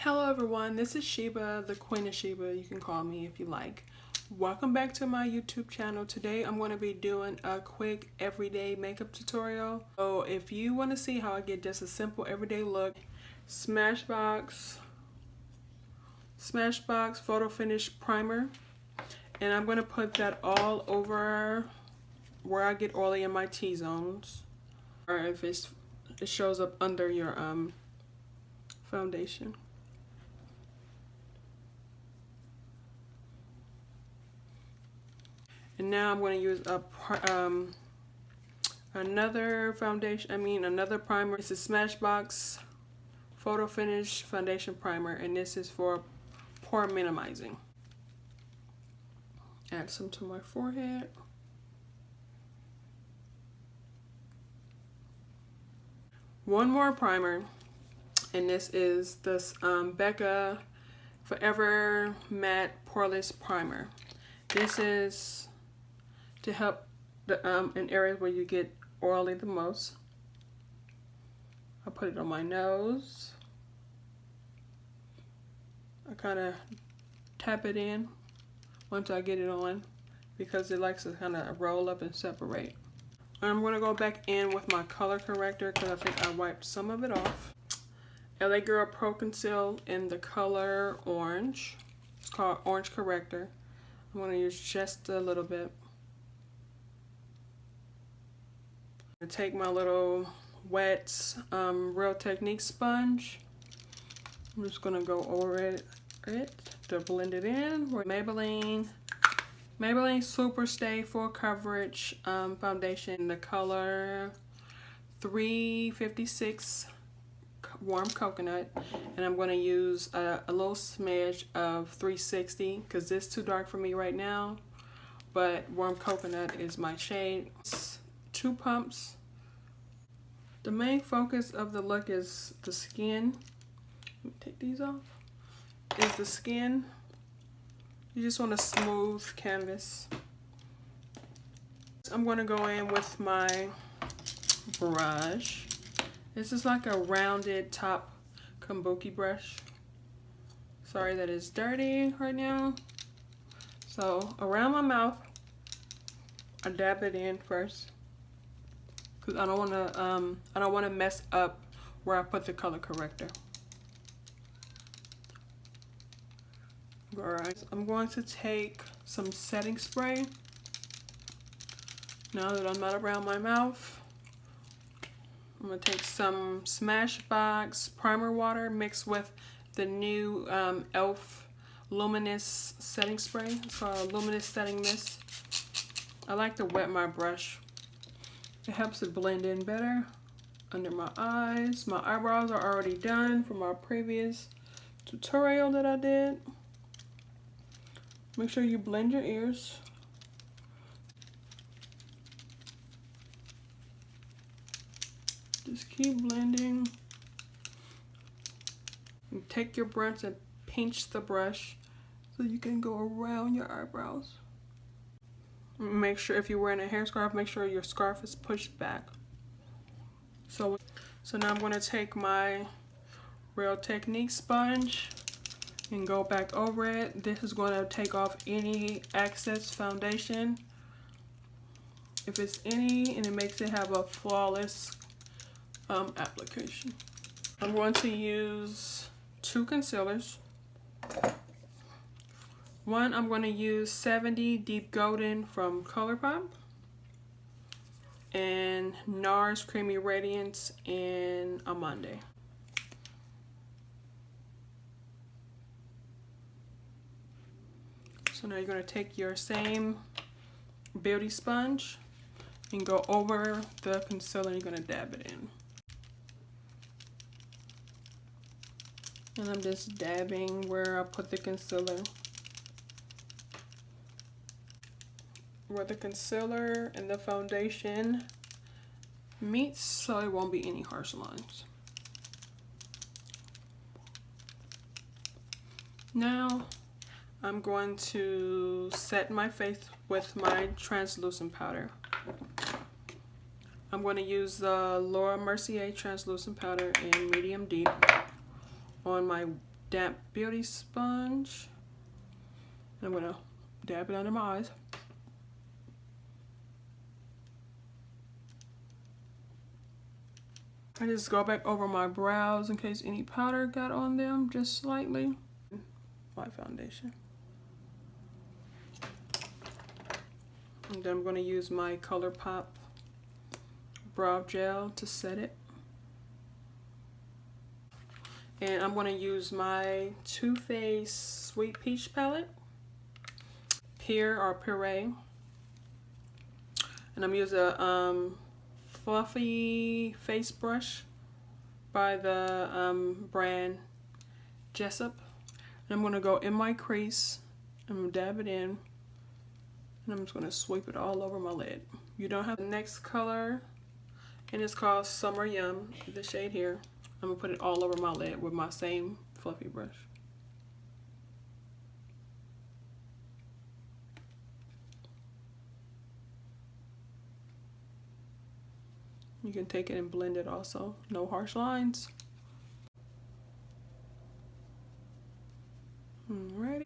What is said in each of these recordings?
Hello everyone, this is Sheba, the Queen of Sheba. You can call me if you like. Welcome back to my YouTube channel. Today I'm going to be doing a quick everyday makeup tutorial. So if you want to see how I get just a simple everyday look, Smashbox Photo Finish Primer. And I'm going to put that all over where I get oily in my T-zones. Or if it shows up under your foundation. And now I'm going to use another primer. It's a Smashbox Photo Finish Foundation Primer, and this is for pore minimizing. Add some to my forehead. One more primer, and this is this Becca Forever Matte Poreless Primer. This is to help in areas where you get oily the most. I put it on my nose. I kind of tap it in once I get it on because it likes to kind of roll up and separate. I'm going to go back in with my color corrector because I think I wiped some of it off. LA Girl Pro Conceal in the color orange. It's called Orange Corrector. I'm going to use just a little bit. I take my little wet Real Technique sponge. I'm just going to go over it to blend it in. Maybelline SuperStay Full Coverage Foundation in the color 356 Warm Coconut. And I'm going to use a little smidge of 360 because this is too dark for me right now. But Warm Coconut is my shade. 2 pumps. The main focus of the look is the skin. Let me take these off. Is the skin. You just want a smooth canvas. I'm going to go in with my brush. This is like a rounded top kabuki brush. Sorry that it's dirty right now. So around my mouth, I dab it in first because I don't want to mess up where I put the color corrector. Alright, I'm going to take some setting spray. Now that I'm not around my mouth, I'm going to take some Smashbox primer water mixed with the new e.l.f. Luminous setting spray. It's called Luminous Setting Mist. I like to wet my brush. It helps it blend in better under my eyes. My eyebrows are already done from our previous tutorial that I did. Make sure you blend your ears. Just keep blending. And take your brush and pinch the brush so you can go around your eyebrows. Make sure if you're wearing a hair scarf, make sure your scarf is pushed back. So now I'm going to take my Real Technique sponge and go back over it. This is going to take off any excess foundation, if it's any, and it makes it have a flawless application. I'm going to use 2 concealers. One, I'm going to use 70 Deep Golden from ColorPop and Nars Creamy Radiance in Amande. So now you're going to take your same beauty sponge and go over the concealer and you're going to dab it in. And I'm just dabbing where I put the concealer. Where the concealer and the foundation meets, so it won't be any harsh lines. Now I'm going to set my face with my translucent powder. I'm going to use the Mercier translucent powder in medium deep on my damp beauty sponge. And I'm gonna dab it under my eyes. I just go back over my brows in case any powder got on them, just slightly. My foundation. And then I'm going to use my ColourPop brow gel to set it. And I'm going to use my Too Faced Sweet Peach palette. Puree. And I'm using a fluffy face brush by the brand Jessup. And I'm going to go in my crease. I'm going to dab it in. And I'm just going to sweep it all over my lid. You don't have the next color. And it's called Summer Yum. The shade here. I'm going to put it all over my lid with my same fluffy brush. You can take it and blend it also. No harsh lines. Alrighty.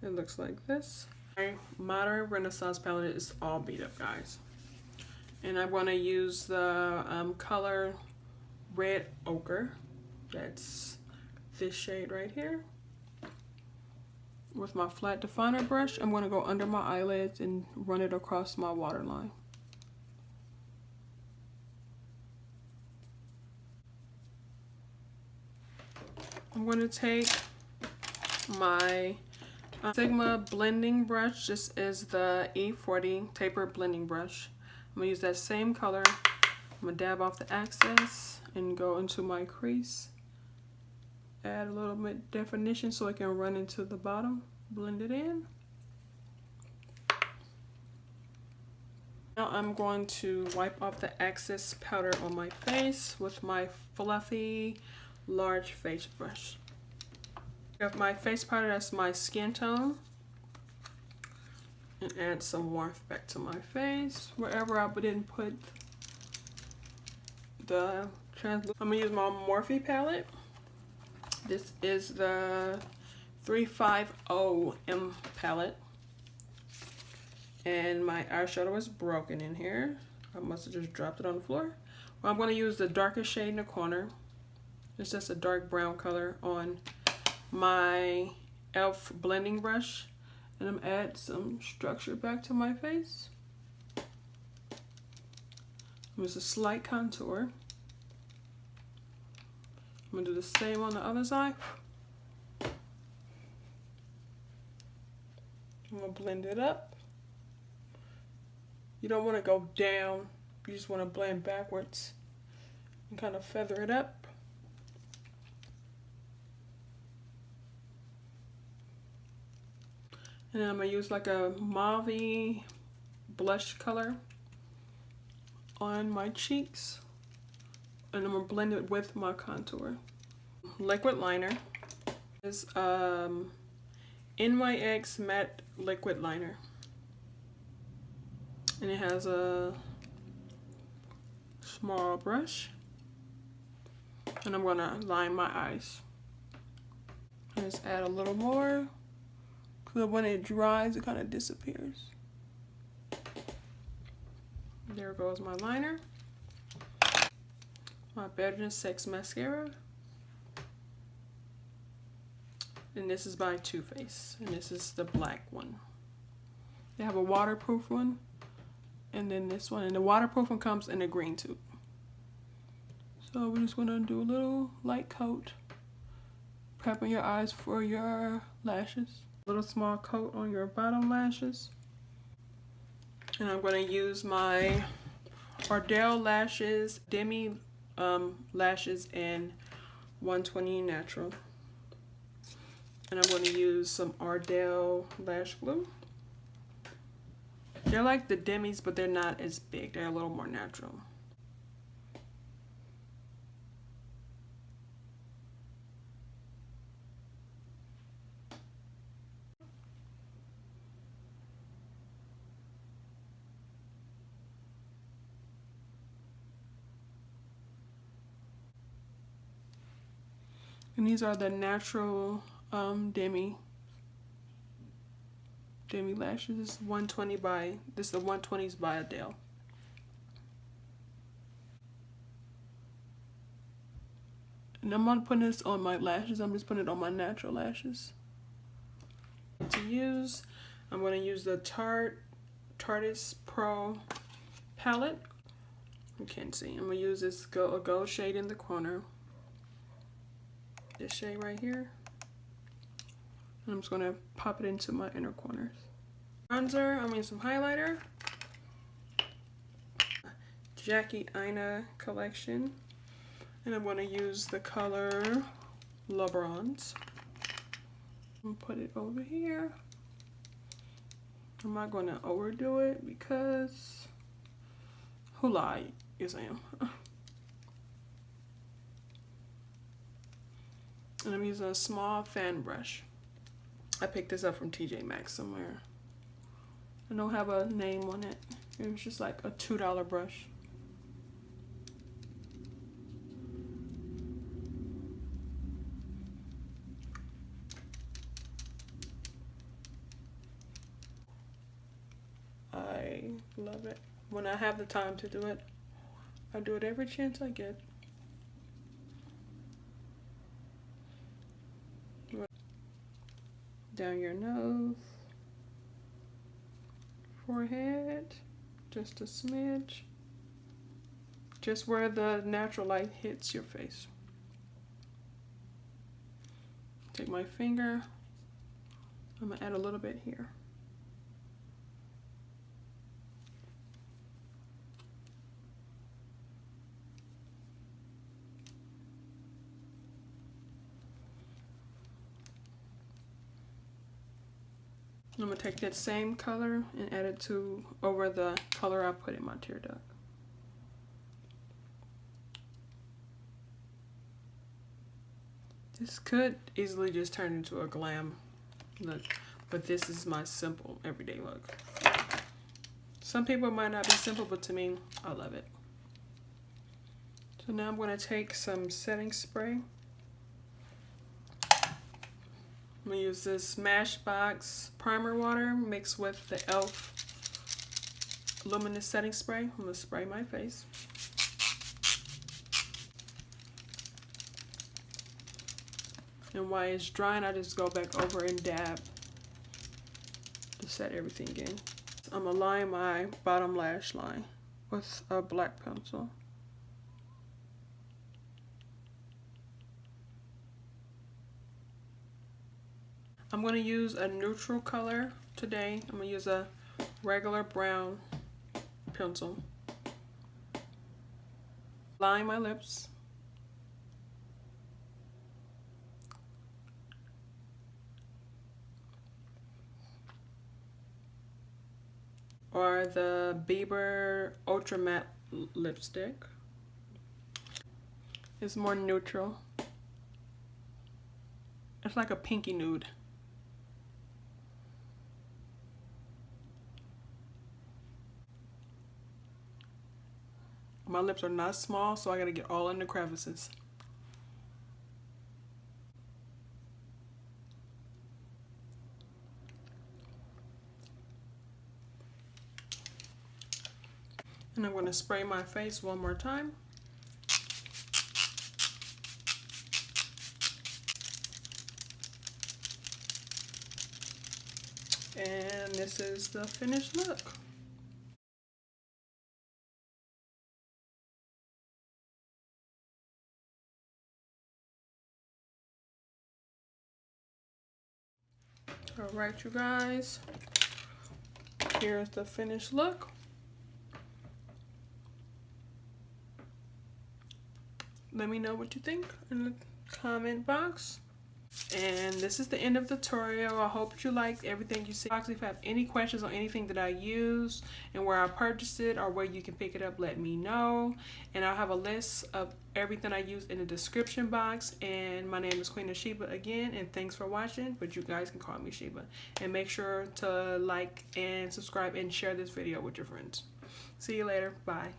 It looks like this. My Modern Renaissance palette is all beat up, guys. And I'm going to use the color Red Ochre. That's this shade right here. With my flat definer brush, I'm going to go under my eyelids and run it across my waterline. I'm going to take my Sigma blending brush. This is the E40 taper blending brush. I'm going to use that same color. I'm going to dab off the excess and go into my crease. Add a little bit definition so I can run into the bottom. Blend it in. Now I'm going to wipe off the excess powder on my face with my fluffy large face brush. I have my face powder, that's my skin tone. And add some warmth back to my face. Wherever I didn't put the translucent. I'm going to use my Morphe palette. This is the 350M palette. And my eyeshadow is broken in here. I must have just dropped it on the floor. Well, I'm going to use the darkest shade in the corner. It's just a dark brown color on my e.l.f. blending brush. And I'm going to add some structure back to my face. There's a slight contour. I'm going to do the same on the other side. I'm going to blend it up. You don't want to go down. You just want to blend backwards and kind of feather it up. And then I'm going to use like a mauve blush color on my cheeks. And I'm going to blend it with my contour. Liquid liner is NYX matte liquid liner. And it has a small brush. And I'm going to line my eyes. And just add a little more. Because when it dries, it kind of disappears. There goes my liner. My Better Than Sex mascara. And this is by Too Faced. And this is the black one. They have a waterproof one. And then this one. And the waterproof one comes in a green tube. So we're just going to do a little light coat. Prepping your eyes for your lashes. A little small coat on your bottom lashes. And I'm going to use my Ardell lashes, Demi lashes in 120 Natural. And I'm going to use some Ardell lash glue. They're like the Demis, but they're not as big. They're a little more natural. And these are the Natural Demi lashes. This is 120 by, this is the 120s by Ardell. And I'm not putting this on my lashes, I'm just putting it on my natural lashes. To use, I'm going to use the Tarteist Pro palette. You can't see. I'm going to use this a gold shade in the corner. This shade right here. And I'm just going to pop it into my inner corners. Bronzer, some highlighter. Jackie Aina collection. And I'm going to use the color Le Bronze. I'm put it over here. I'm not going to overdo it because who lied? Yes, I am. And I'm using a small fan brush. I picked this up from TJ Maxx somewhere. I don't have a name on it. It was just like a $2 brush. I love it. When I have the time to do it, I do it every chance I get. Down your nose, forehead, just a smidge, just where the natural light hits your face. Take my finger, I'm gonna add a little bit here. I'm going to take that same color and add it to over the color I put in my tear duct. This could easily just turn into a glam look, but this is my simple everyday look. Some people might not be simple, but to me, I love it. So now I'm going to take some setting spray. I'm going to use this Smashbox primer water mixed with the e.l.f. luminous setting spray. I'm going to spray my face. And while it's drying, I just go back over and dab to set everything in. I'm going to line my bottom lash line with a black pencil. I'm going to use a neutral color today. I'm going to use a regular brown pencil. Line my lips. Or the Bieber Ultra Matte lipstick. It's more neutral. It's like a pinky nude. My lips are not small, so I gotta get all in the crevices. And I'm gonna spray my face one more time. And this is the finished look. Alright, you guys, here's the finished look. Let me know what you think in the comment box. And this is the end of the tutorial. I hope you liked everything you see. If you have any questions on anything that I use and where I purchased it or where you can pick it up, let me know. And I'll have a list of everything I use in the description box. And my name is Queenofsheeba again, and thanks for watching, but you guys can call me Sheba. And make sure to like and subscribe and share this video with your friends. See you later. Bye.